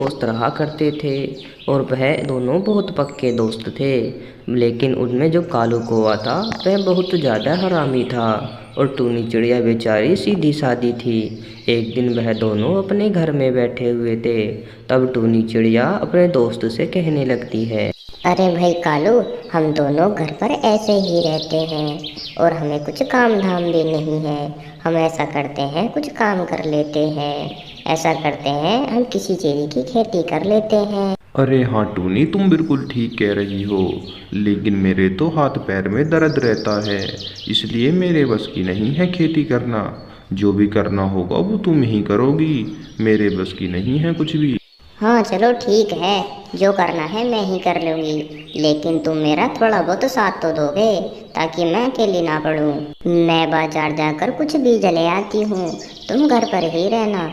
दोस्त रहा करते थे और वह दोनों बहुत पक्के दोस्त थे। लेकिन उनमें जो कालू कौवा था वह बहुत ज़्यादा हरामी था और टूनी चिड़िया बेचारी सीधी सादी थी। एक दिन वह दोनों अपने घर में बैठे हुए थे, तब टूनी चिड़िया अपने दोस्त से कहने लगती है। अरे भाई कालू, हम दोनों घर पर ऐसे ही रहते हैं और हमें कुछ काम धाम भी नहीं है। हम ऐसा करते हैं, कुछ काम कर लेते हैं। ऐसा करते हैं, हम किसी चीज़ की खेती कर लेते हैं। अरे हाँ टूनी, तुम बिल्कुल ठीक कह रही हो, लेकिन मेरे तो हाथ पैर में दर्द रहता है, इसलिए मेरे बस की नहीं है खेती करना। जो भी करना होगा वो तुम ही करोगी, मेरे बस की नहीं है कुछ भी। हाँ चलो ठीक है, जो करना है मैं ही कर लूँगी, लेकिन तुम मेरा थोड़ा बहुत साथ तो दोगे ताकि मैं अकेली ना पड़ूँ। मैं बाजार जाकर कुछ बीज ले आती हूँ, तुम घर पर ही रहना।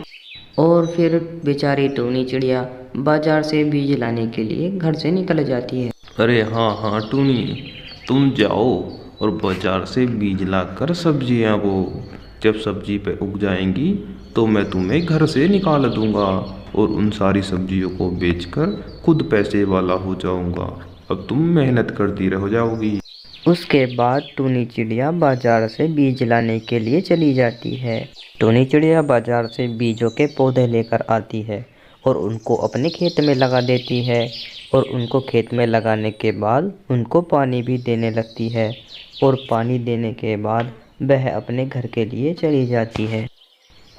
और फिर बेचारी टूनी चिड़िया बाजार से बीज लाने के लिए घर से निकल जाती है। अरे हाँ हाँ टूनी, तुम जाओ और बाजार से बीज लाकर सब्जियाँ बो। जब सब्जी पे उग जाएंगी तो मैं तुम्हें घर से निकाल दूंगा और उन सारी सब्जियों को बेचकर खुद पैसे वाला हो जाऊंगा। अब तुम मेहनत करती रह जाओगी। उसके बाद टूनी चिड़िया बाजार से बीज लाने के लिए चली जाती है। टूनी चिड़िया बाजार से बीजों के पौधे लेकर आती है और उनको अपने खेत में लगा देती है और उनको खेत में लगाने के बाद उनको पानी भी देने लगती है और पानी देने के बाद वह अपने घर के लिए चली जाती है।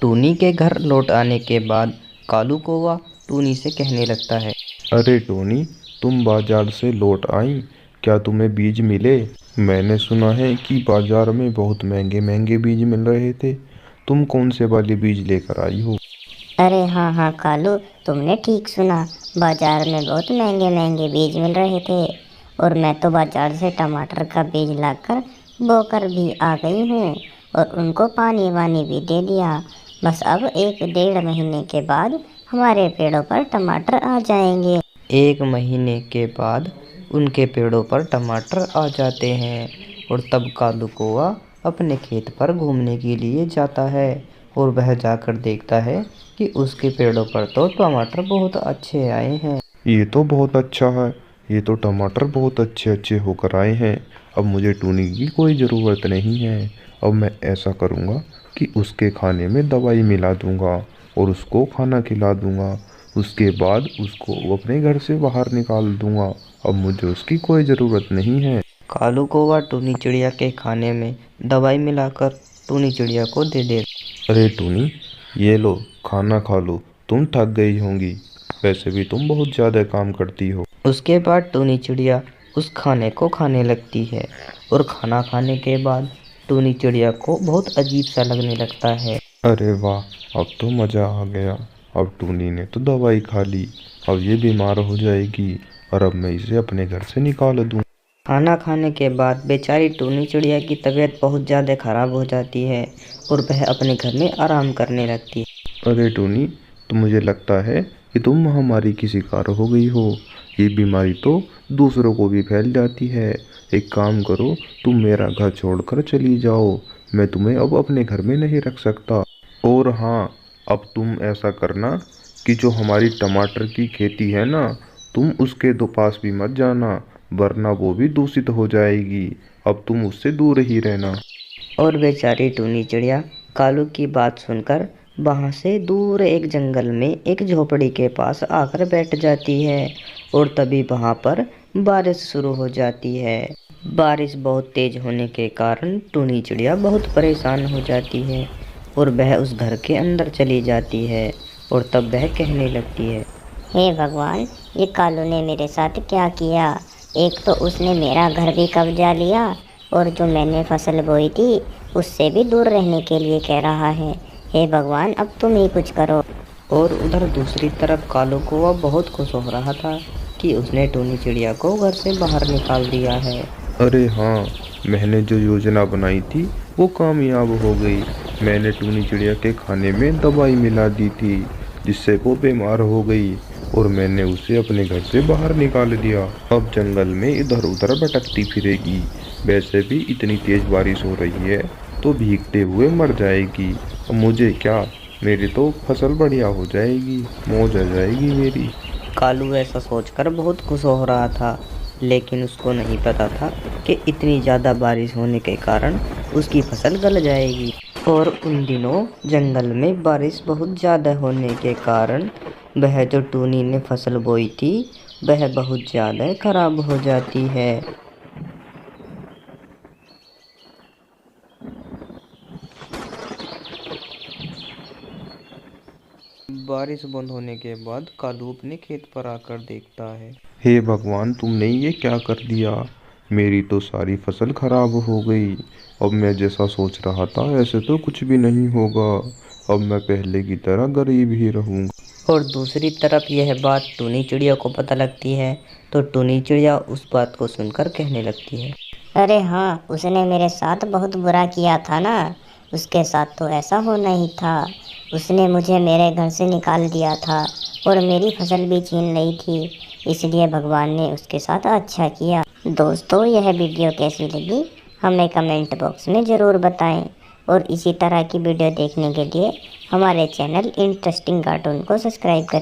टूनी के घर लौट आने के बाद कालू कौवा टूनी से कहने लगता है। अरे टोनी, तुम बाजार से लौट आई, क्या तुम्हें बीज मिले? मैंने सुना है कि बाजार में बहुत महंगे महंगे बीज मिल रहे थे। तुम कौन से वाले बीज लेकर आई हो? अरे हाँ हाँ कालू, तुमने ठीक सुना, बाजार में बहुत महंगे महंगे बीज मिल रहे थे और मैं तो बाजार से टमाटर का बीज लाकर बोकर भी आ गई हूँ और उनको पानी वानी भी दे दिया। बस अब 1 डेढ़ महीने के बाद हमारे पेड़ों पर टमाटर आ जाएंगे। 1 महीने के बाद उनके पेड़ों पर टमाटर आ जाते हैं और तब कालू कौवा अपने खेत पर घूमने के लिए जाता है और वह जाकर देखता है कि उसके पेड़ों पर तो टमाटर बहुत अच्छे आए हैं। ये तो बहुत अच्छा है, ये तो टमाटर बहुत अच्छे अच्छे होकर आए हैं। अब मुझे टूनी की कोई ज़रूरत नहीं है। अब मैं ऐसा करूँगा कि उसके खाने में दवाई मिला दूँगा और उसको खाना खिला दूँगा। उसके बाद उसको अपने घर से बाहर निकाल दूँगा। अब मुझे उसकी कोई ज़रूरत नहीं है। कालू कौवा टूनी चिड़िया के खाने में दवाई मिलाकर टूनी चिड़िया को दे दे। अरे टूनी, ये लो खाना खा लो, तुम थक गई होंगी, वैसे भी तुम बहुत ज़्यादा काम करती हो। उसके बाद टूनी चिड़िया उस खाने को खाने लगती है और खाना खाने के बाद टूनी चिड़िया को बहुत अजीब सा लगने लगता है। अरे वाह, अब तो मज़ा आ गया। अब टूनी ने तो दवाई खा ली, अब ये बीमार हो जाएगी और अब मैं इसे अपने घर से निकाल दूँ। खाना खाने के बाद बेचारी टूनी चिड़िया की तबीयत बहुत ज़्यादा ख़राब हो जाती है और वह अपने घर में आराम करने लगती है। अरे टूनी, तो मुझे लगता है कि तुम महामारी की शिकार हो गई हो। ये बीमारी तो दूसरों को भी फैल जाती है। एक काम करो, तुम मेरा घर छोड़कर चली जाओ, मैं तुम्हें अब अपने घर में नहीं रख सकता। और हाँ, अब तुम ऐसा करना कि जो हमारी टमाटर की खेती है ना, तुम उसके दो पास भी मत जाना, वरना वो भी दूषित हो जाएगी। अब तुम उससे दूर ही रहना। और बेचारी टूनी चिड़िया कालू की बात सुनकर वहाँ से दूर एक जंगल में एक झोपड़ी के पास आकर बैठ जाती है और तभी वहाँ पर बारिश शुरू हो जाती है। बारिश बहुत तेज होने के कारण टूनी चिड़िया बहुत परेशान हो जाती है और वह उस घर के अंदर चली जाती है और तब वह कहने लगती है। हे भगवान, ये कालू ने मेरे साथ क्या किया। एक तो उसने मेरा घर भी कब्जा लिया और जो मैंने फसल बोई थी उससे भी दूर रहने के लिए कह रहा है। हे भगवान, अब तुम ही कुछ करो। और उधर दूसरी तरफ कालू कौवा बहुत खुश हो रहा था कि उसने टूनी चिड़िया को घर से बाहर निकाल दिया है। अरे हाँ, मैंने जो योजना बनाई थी वो कामयाब हो गई। मैंने टूनी चिड़िया के खाने में दवाई मिला दी थी जिससे वो बीमार हो गई और मैंने उसे अपने घर से बाहर निकाल दिया। अब जंगल में इधर उधर भटकती फिरेगी। वैसे भी इतनी तेज बारिश हो रही है तो भीगते हुए मर जाएगी। अब मुझे क्या, मेरी तो फसल बढ़िया हो जाएगी, मौज आ जाएगी मेरी। कालू ऐसा सोचकर बहुत खुश हो रहा था, लेकिन उसको नहीं पता था कि इतनी ज़्यादा बारिश होने के कारण उसकी फसल गल जाएगी। और उन दिनों जंगल में बारिश बहुत ज़्यादा होने के कारण वह जो टूनी ने फसल बोई थी वह बहुत ज़्यादा खराब हो जाती है। बारिश बंद होने के बाद कालू अपने खेत पर आकर देखता है। हे भगवान, तुमने ये क्या कर दिया? मेरी तो सारी फसल खराब हो गई। अब मैं जैसा सोच रहा था ऐसे तो कुछ भी नहीं होगा। अब मैं पहले की तरह गरीब ही रहूंगा। और दूसरी तरफ यह बात टूनी चिड़िया को पता लगती है, तो टूनी चिड़िया उस बात को सुनकर कहने लगती है, अरे हाँ, उसने मेरे साथ बहुत बुरा किया था ना। उसके साथ तो ऐसा होना ही था। उसने मुझे मेरे घर से निकाल दिया था और मेरी फसल भी छीन ली थी, इसलिए भगवान ने उसके साथ अच्छा किया। दोस्तों, यह वीडियो कैसी लगी हमें कमेंट बॉक्स में ज़रूर बताएं और इसी तरह की वीडियो देखने के लिए हमारे चैनल इंटरेस्टिंग कार्टून को सब्सक्राइब करें।